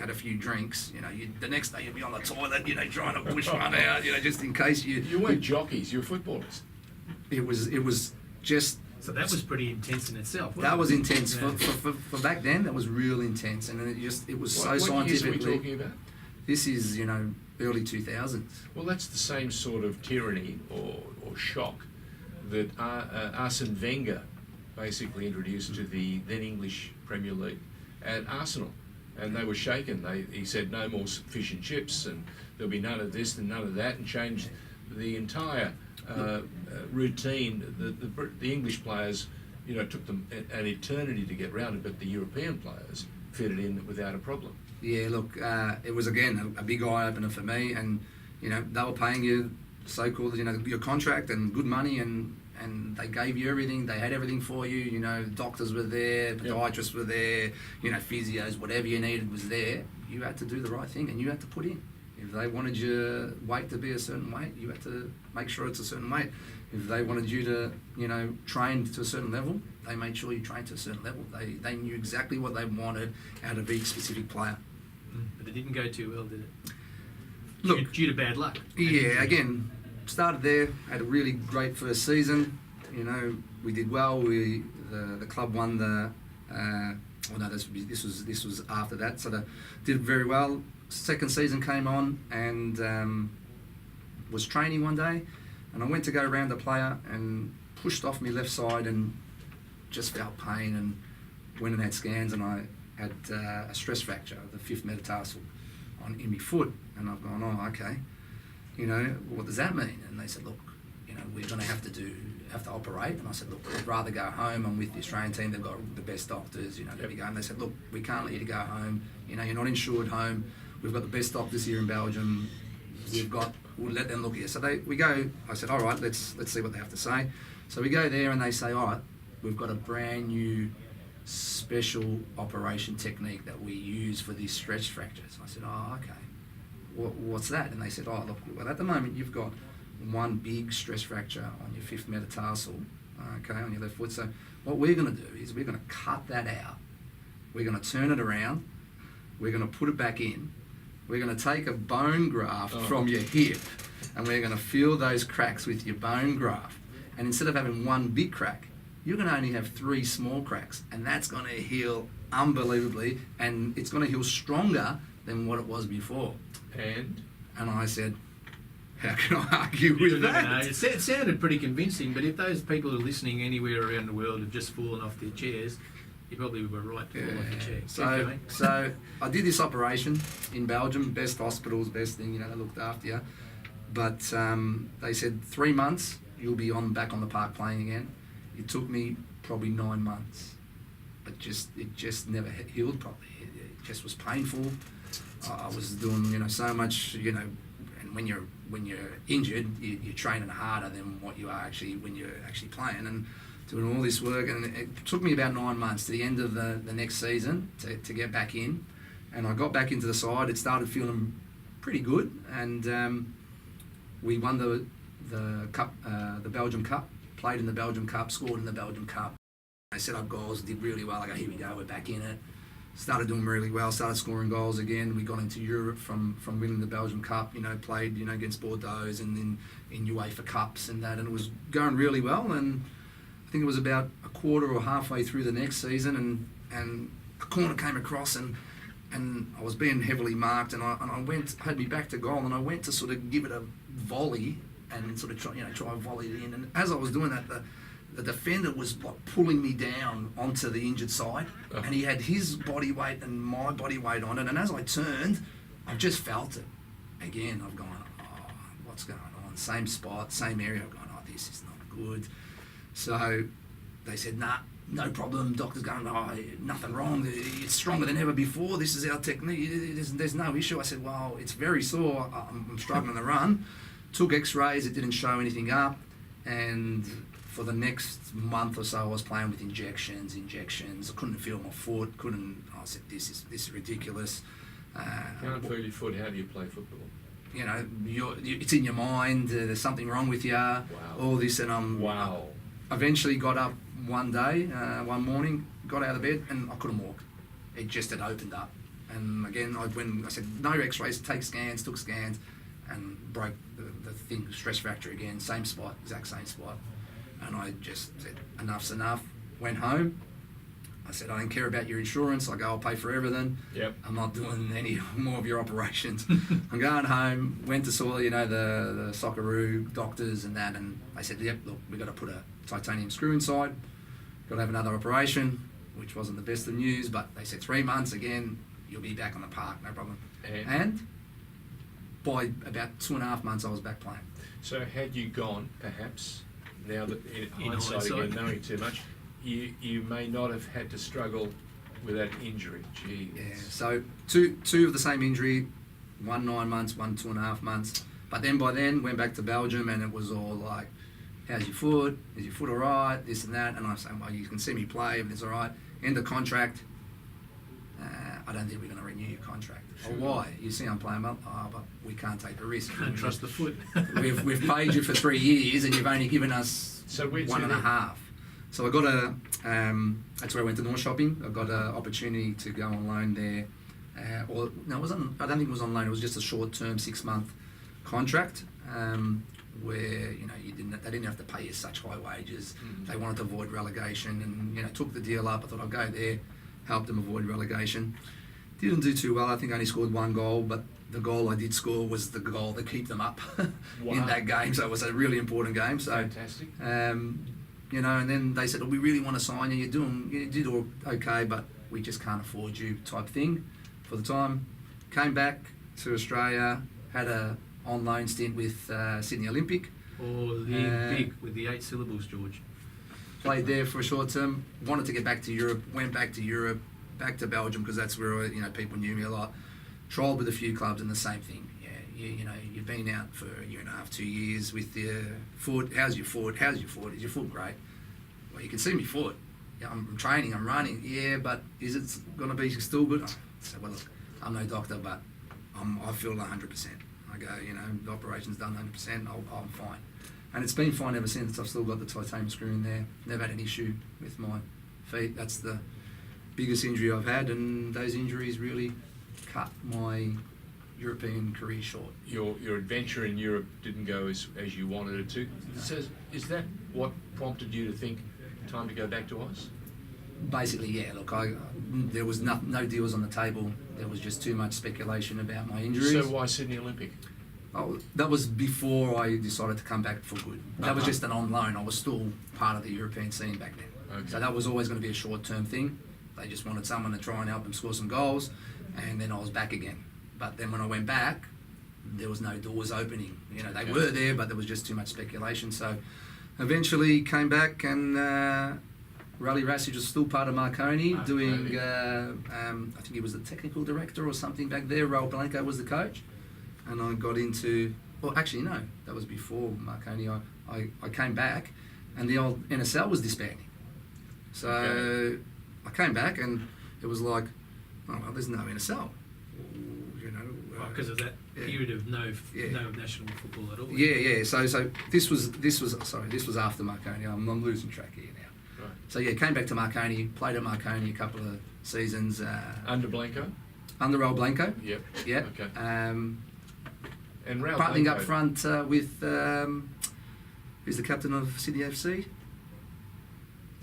had a few drinks. You know, the next day you'd be on the toilet. You know, trying to push one out. You know, just in case You weren't jockeys, you were footballers. It was just. So that was pretty intense in itself. That was intense Yeah. for back then. That was real intense, and it was so What years are we scientifically. talking about? This is, you know, early 2000s. Well, that's the same sort of tyranny or shock that Arsene Wenger basically introduced to the then English Premier League at Arsenal. And they were shaken. He said no more fish and chips, and there'll be none of this and none of that, and changed the entire routine. The English players, you know, took them an eternity to get round it, but the European players fit it in without a problem. Yeah, look, it was again a big eye opener for me, and you know they were paying you so-called, you know, your contract and good money, and they gave you everything. They had everything for you. You know, doctors were there, podiatrists were there. You know, physios, whatever you needed was there. You had to do the right thing, and you had to put in. If they wanted your weight to be a certain weight, you had to make sure it's a certain weight. If they wanted you to, you know, train to a certain level, they made sure you trained to a certain level. They knew exactly what they wanted out of each specific player. But it didn't go too well, did it? Look, due to bad luck. yeah, again, started there, had a really great first season. You know, we did well. The club won the. Oh no, this was after that. So they did very well. Second season came on and was training one day, and I went to go around the player and pushed off my left side and just felt pain and went and had scans, and I had a stress fracture of the 5th metatarsal in my foot, and I've gone, oh, okay, you know, what does that mean? And they said, look, you know, we're going to have to operate. And I said, look, I'd rather go home. I'm with the Australian team. They've got the best doctors, you know, there we go. And they said, look, we can't let you to go home. You know, you're not insured home. We've got the best doctors here in Belgium. We'll let them look at you. So we go, I said, all right, let's see what they have to say. So we go there and they say, all right, we've got a brand new special operation technique that we use for these stretch fractures. I said, oh, okay. What's that? And they said, oh, look, well, at the moment you've got one big stress fracture on your 5th metatarsal, Okay, on your left foot. So what we're going to do is we're going to cut that out. We're going to turn it around. We're going to put it back in. We're going to take a bone graft from your hip, and we're going to fill those cracks with your bone graft. And instead of having one big crack, you're going to only have 3 small cracks, and that's going to heal unbelievably, and it's going to heal stronger than what it was before. And I said, how can I argue with that? It sounded pretty convincing, but if those people are listening anywhere around the world have just fallen off their chairs, you probably were right to fall off your chair. So I did this operation in Belgium, best hospitals, best thing, they looked after you. But they said 3 months, you'll be back on the park playing again. It took me probably 9 months, but it just never healed properly. It just was painful. I was doing, so much, and when you're injured, you're training harder than what you are actually when you're actually playing, and doing all this work. And it took me about 9 months to the end of the next season to get back in. And I got back into the side. It started feeling pretty good, and we won the cup, the Belgium Cup. Played in the Belgium Cup, scored in the Belgium Cup. I set up goals, did really well. I go, here we go, we're back in it. Started doing really well, started scoring goals again. We got into Europe from winning the Belgium Cup, played, against Bordeaux and then in UEFA Cups and that, and it was going really well. And I think it was about a quarter or halfway through the next season, and a corner came across, and I was being heavily marked, and I had me back to goal, and I went to sort of give it a volley and sort of try and volley it in. And as I was doing that, the defender was like pulling me down onto the injured side, and he had his body weight and my body weight on it. And as I turned, I just felt it again. I've gone, oh, what's going on? Same spot, same area. I've gone, oh, this is not good. So they said, nah, no problem. Doctor's going, oh, nothing wrong. It's stronger than ever before. This is our technique. There's no issue. I said, well, it's very sore. I'm struggling to run. Took x-rays, it didn't show anything up, and for the next month or so I was playing with injections. I couldn't feel my foot, I said, this is ridiculous. can't feel your foot, how do you play football? It's in your mind, there's something wrong with you, all this, and eventually got up one day, one morning, got out of bed, and I couldn't walk. It just had opened up. And again, I said, no x-rays, took scans, and broke the thing, stress fracture again, same spot, exact same spot. And I just said, enough's enough. Went home. I said, I don't care about your insurance. I'll pay for everything. Yep. I'm not doing any more of your operations. I'm going home. Went to saw, the Socceroo doctors and that, and they said, yep, look, we've got to put a titanium screw inside. Got to have another operation, which wasn't the best of news, but they said 3 months again, you'll be back on the park, no problem. And by about 2.5 months, I was back playing. So had you gone, perhaps, now that in hindsight again, knowing too much, you may not have had to struggle with that injury. Gee. Yeah, so two of the same injury, one 9 months, one 2.5 months. But then by then, went back to Belgium, and it was all like, how's your foot? Is your foot all right? This and that. And I was saying, well, you can see me play, everything's all right. End of contract. I don't think we're going to renew your contract. Sure. Oh, why? You see I'm playing well. Oh, but we can't take the risk. Can't trust the foot. We've paid you for 3 years, and you've only given us 1.5. So I got that's where I went to North Shopping. I got an opportunity to go on loan there. I don't think it was on loan. It was just a short-term 6-month contract where they didn't have to pay you such high wages. They wanted to avoid relegation, and took the deal up. I thought I'd go there, help them avoid relegation. Didn't do too well. I think I only scored 1 goal, but the goal I did score was the goal to keep them up in that game. So it was a really important game. So fantastic. and then they said, we really want to sign you. You did all okay, but we just can't afford you type thing for the time. Came back to Australia, had a on loan stint with Sydney Olympic. Big with the 8 syllables, George. Played there for a short term. Wanted to get back to Europe. Went back to Europe, back to Belgium because that's where people knew me a lot. Trialled with a few clubs and the same thing. Yeah, you've been out for a year and a half, 2 years with your foot. How's your foot? Is your foot great? Well, you can see my foot. Yeah, I'm training, I'm running. Yeah, but is it going to be still good? I said, well, look, I'm no doctor, but I feel 100%. I go, the operation's done 100%, I'm fine. And it's been fine ever since. I've still got the titanium screw in there. Never had an issue with my feet. That's the biggest injury I've had, and those injuries really cut my European career short. Your adventure in Europe didn't go as you wanted it to. So is that what prompted you to think time to go back to Oz? Basically, yeah. Look, there was no deals on the table. There was just too much speculation about my injuries. So why Sydney Olympic? Oh, that was before I decided to come back for good. That was just an on loan. I was still part of the European scene back then. Okay. So that was always going to be a short-term thing. They just wanted someone to try and help them score some goals, and then I was back again. But then when I went back, there was no doors opening. You know, they were there, but there was just too much speculation. So eventually came back, and Rally Rassage was still part of Marconi, doing, I think he was the technical director or something back there. Raul Blanco was the coach. And I got into, well, actually, no, that was before Marconi. I came back, and the old NSL was disbanding. So I came back, and it was like, oh, well, there's no NSL. You know, because of that period of no national football at all. Yeah. So this was after Marconi. I'm losing track here now. Right. So yeah, came back to Marconi, played at Marconi a couple of seasons. Under Blanco? Under Raul Blanco. Yep. Yeah. Okay. And Raul partnering Blanco. up front with who's the captain of Sydney FC?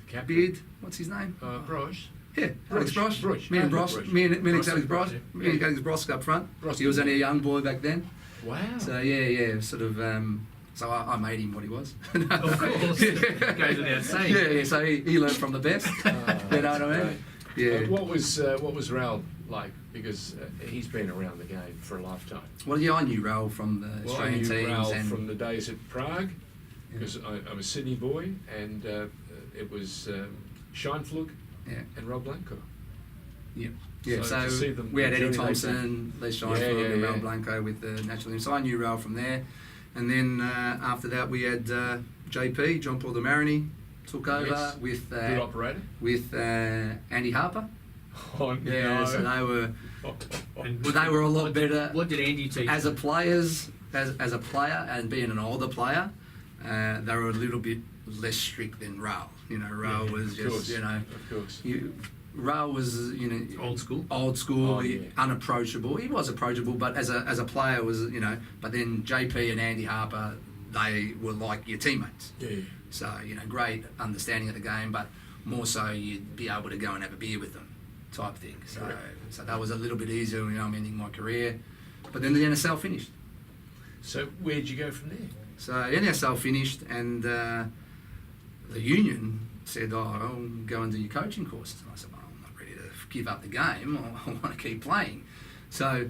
The captain? Beard. What's his name? Brosh. Yeah, Alex Brosh. Brosh. Me and Brosh. Brosh. Me and Alex Brosh. Yeah. Me and Alex Brosh up front. Brosh. He was only a young boy back then. Wow. So yeah, sort of. So I made him what he was. Of course. Goes without saying. Yeah. So he learned from the best. You know what I mean? Yeah. What was Raul like? Because he's been around the game for a lifetime. Well, yeah, I knew Raul from the Well, I Australian knew teams Raul and from the days at Prague, because I'm a Sydney boy, and it was Scheinflug yeah. and Rob Blanco. Yeah. So So to see them we had Eddie journey Thompson, Les Scheinfeld, and Raul yeah. Blanco with the national team. So I knew Raul from there. And then after that, we had JP, John Paul DeMarini, took over Yes. with Good operator. Andy Harper. Oh, Yeah, no. so And they were a lot better What did Andy teach? as a as a player and being an older player. They were a little bit less strict than Raul. You know, Raul was Of just course. you know. Of course. Raul was, you know, Old school. oh, yeah. unapproachable. He was approachable, but as a player was, you know. But then JP and Andy Harper, they were like your teammates. Yeah. So you know, great understanding of the game, but more so you'd be able to go and have a beer with them, type thing. So Correct. so that was a little bit easier. You know, I'm ending my career, but then the NSL finished. So where'd you go from there? So NSL finished, and the union said, "Oh, I'll go and do your coaching courses." And I said, "Well, I'm not ready to give up the game. I want to keep playing." So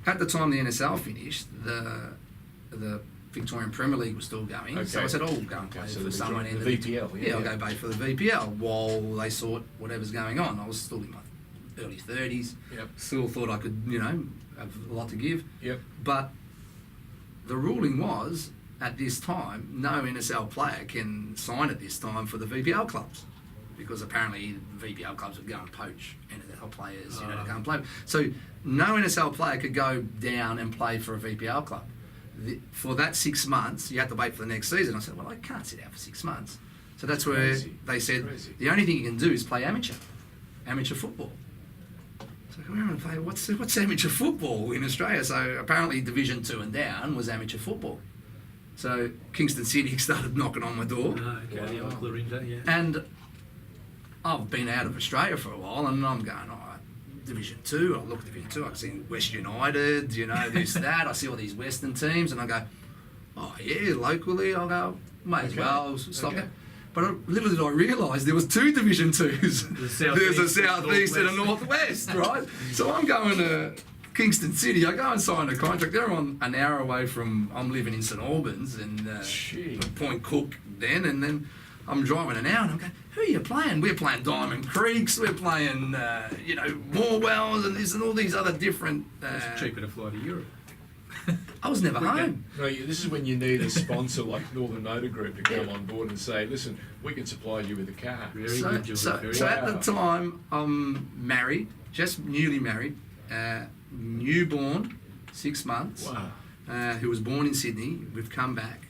at the time the NSL finished, the Victorian Premier League was still going. Okay. So I said, "Oh, go and play So for the someone in Victorian- the VPL, Yeah, I'll go play for the VPL while they sort whatever's going on." I was still in my early 30s. Yep. Still thought I could, you know, have a lot to give. Yep. But the ruling was, at this time, no NSL player can sign at this time for the VPL clubs, because apparently VPL clubs would go and poach NSL players, you know, to go and play. So no NSL player could go down and play for a VPL club. For that 6 months, you had to wait for the next season. I said, well, I can't sit out for 6 months. So that's where Crazy. they said, Crazy. the only thing you can do is play amateur football. So I remember playing, what's amateur football in Australia? So apparently Division 2 and down was amateur football. So Kingston City started knocking on my door. Ah, okay, the old Clarinda, yeah. And I've been out of Australia for a while, and I'm going, all right, Division 2, I look at Division 2, I see West United, you know, this, that, I see all these Western teams, and I go, oh yeah, locally, I'll go, may as Okay. well, stop Okay. it. But little did I realise there was 2 Division 2s. There's a southeast and a northwest, right? So I'm going to Kingston City. I go and sign a contract. They're on an hour away from. I'm living in St Albans and Gee. Point Cook then, and then I'm driving an hour and I'm going, who are you playing? We're playing Diamond Creeks. We're playing, you know, Morwells and this and all these other different. It's cheaper to fly to Europe. I was never home. No, this is when you need a sponsor like Northern Motor Group to come on board and say, listen, we can supply you with a car. Very So, good, George. so, very so good. at the time, I'm married, just newly married, newborn, 6 months, Wow. who was born in Sydney. We've come back.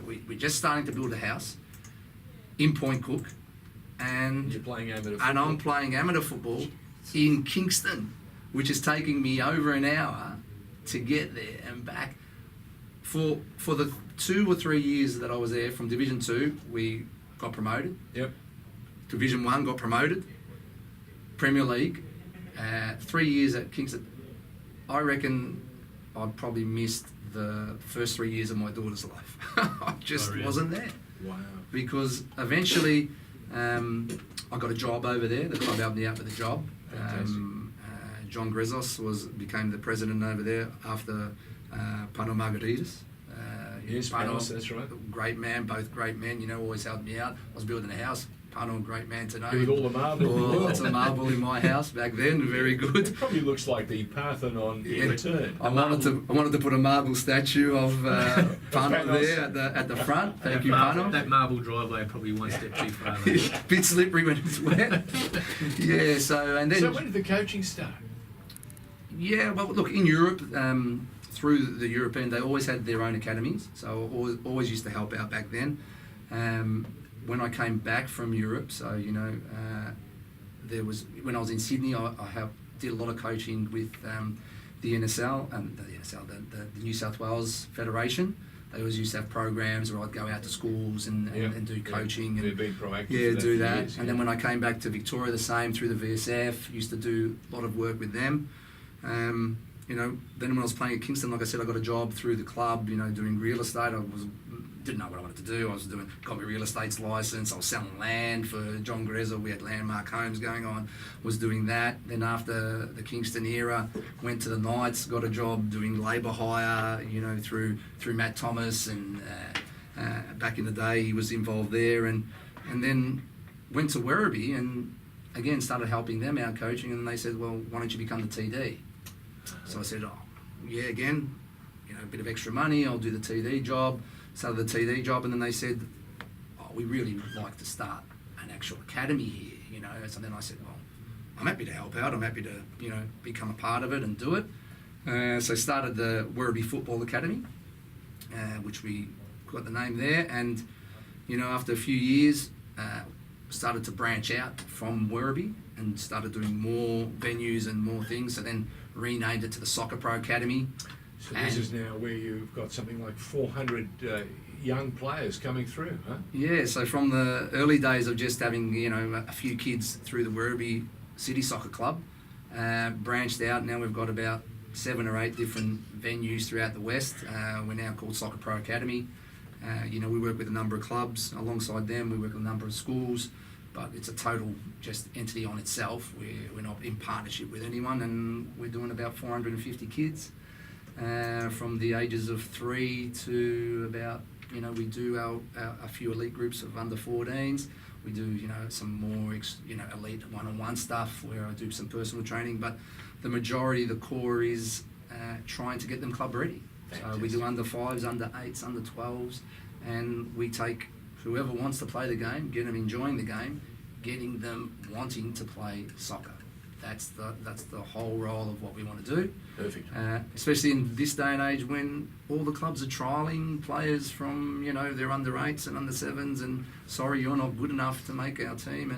we're just starting to build a house in Point Cook, and You're playing amateur football. and I'm playing amateur football in Kingston, which is taking me over an hour to get there and back. For the 2 or 3 years that I was there, from Division 2, we got promoted. Yep. Division 1 got promoted. Premier League, 3 years at Kingston. I reckon I probably missed the first 3 years of my daughter's life. I just wasn't there. Wow. Because eventually I got a job over there. The club helped me out with a job. John Grezos became the president over there after Pano Margaritas. Yes, Panos, that's right. Great man, both great men, always helped me out. I was building a house. Pano, great man today. With all the marble. Lots of marble in my house back then, very good. It probably looks like the Parthenon in return. I wanted to put a marble statue of Pano there at the front. Thank you, Pano. That marble driveway probably one step too far. Bit slippery when it's wet. Yeah, so and then. So when did the coaching start? Yeah, well, look, in Europe, through the European, they always had their own academies. So I always used to help out back then. When I came back from Europe, so there was, when I was in Sydney, I did a lot of coaching with the NSL and the New South Wales Federation. They always used to have programs where I'd go out to schools and do coaching. They've been proactive. Yeah, do that. Years, and then when I came back to Victoria, the same through the VSF. Used to do a lot of work with them. Then when I was playing at Kingston, like I said, I got a job through the club. Doing real estate. Didn't know what I wanted to do. Got my real estate's license. I was selling land for John Grezza. We had landmark homes going on. Was doing that. Then after the Kingston era, went to the Knights. Got a job doing labour hire. Through Matt Thomas, and back in the day he was involved there. And then went to Werribee and again started helping them out coaching. And they said, well, why don't you become the TD? So I said, oh yeah, again, a bit of extra money. I'll do the TD job. Started the TD job, and then they said, oh, we really would like to start an actual academy here, So then I said, well, I'm happy to help out. I'm happy to, become a part of it and do it. So started the Werribee Football Academy, which we got the name there. And, after a few years, started to branch out from Werribee and started doing more venues and more things. So then renamed it to the Soccer Pro Academy. So this is now where you've got something like 400 young players coming through, huh? Yeah, so from the early days of just having, a few kids through the Werribee City Soccer Club, branched out. Now we've got about 7 or 8 different venues throughout the West. We're now called Soccer Pro Academy. We work with a number of clubs. Alongside them, we work with a number of schools. But it's a total just entity on itself. We're not in partnership with anyone, and we're doing about 450 kids. From the ages of 3 to about, we do a few elite groups of under 14s. We do, some more, elite one-on-one stuff where I do some personal training. But the majority, the core is trying to get them club ready. So we do under 5s, under 8s, under 12s, and we take whoever wants to play the game, get them enjoying the game, getting them wanting to play soccer. That's the whole role of what we want to do. Perfect. Especially in this day and age when all the clubs are trialling players from, their under 8s and under 7s, and sorry, you're not good enough to make our team,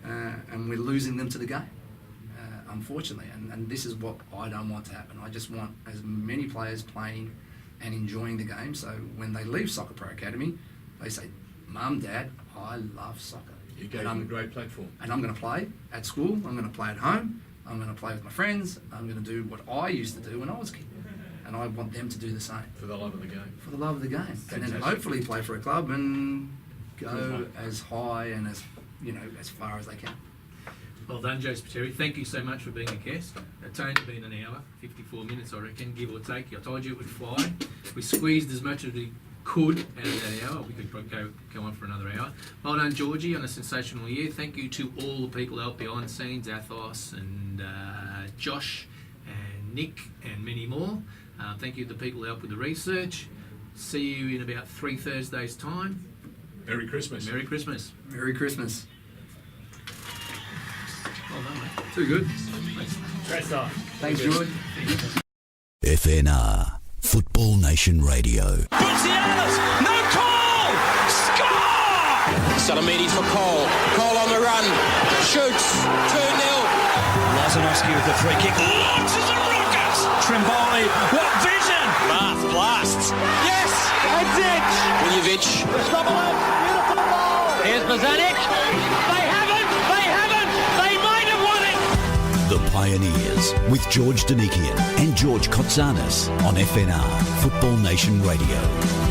and we're losing them to the game, unfortunately. And this is what I don't want to happen. I just want as many players playing and enjoying the game, so when they leave Soccer Pro Academy, they say, Mum, Dad, I love soccer. You gave them a great platform. And I'm going to play at school, I'm going to play at home, I'm going to play with my friends, I'm going to do what I used to do when I was a kid. And I want them to do the same. For the love of the game. For the love of the game. Fantastic. And then hopefully play for a club and go as high and as far as they can. Well done, Joe Spiteri. Thank you so much for being a guest. It's only been an hour, 54 minutes, I reckon, give or take. I told you it would fly. We squeezed as much as we could out of that hour. We could probably go on for another hour. Well done, Georgie, on a sensational year. Thank you to all the people out behind the scenes, Athos and Josh and Nick and many more. Thank you to the people out with the research. See you in about 3 Thursdays' time. Merry Christmas. Merry Christmas. Merry Christmas. Well done, mate. Too good. Thanks. Great stuff. Thanks, George. FNR Football Nation Radio. Tiatto, no call! Score! Salamini for Cole. Cole on the run. Shoots. 2-0. Lazanovsky with the free kick. Launches a rocket! Trimboli, what vision! Marth blasts. Yes! That's it! Miljevic. Beautiful ball! Here's Bozanic. They haven't! They might have won it! The Pioneers with George Danikian and George Kotzanis on FNR, Football Nation Radio.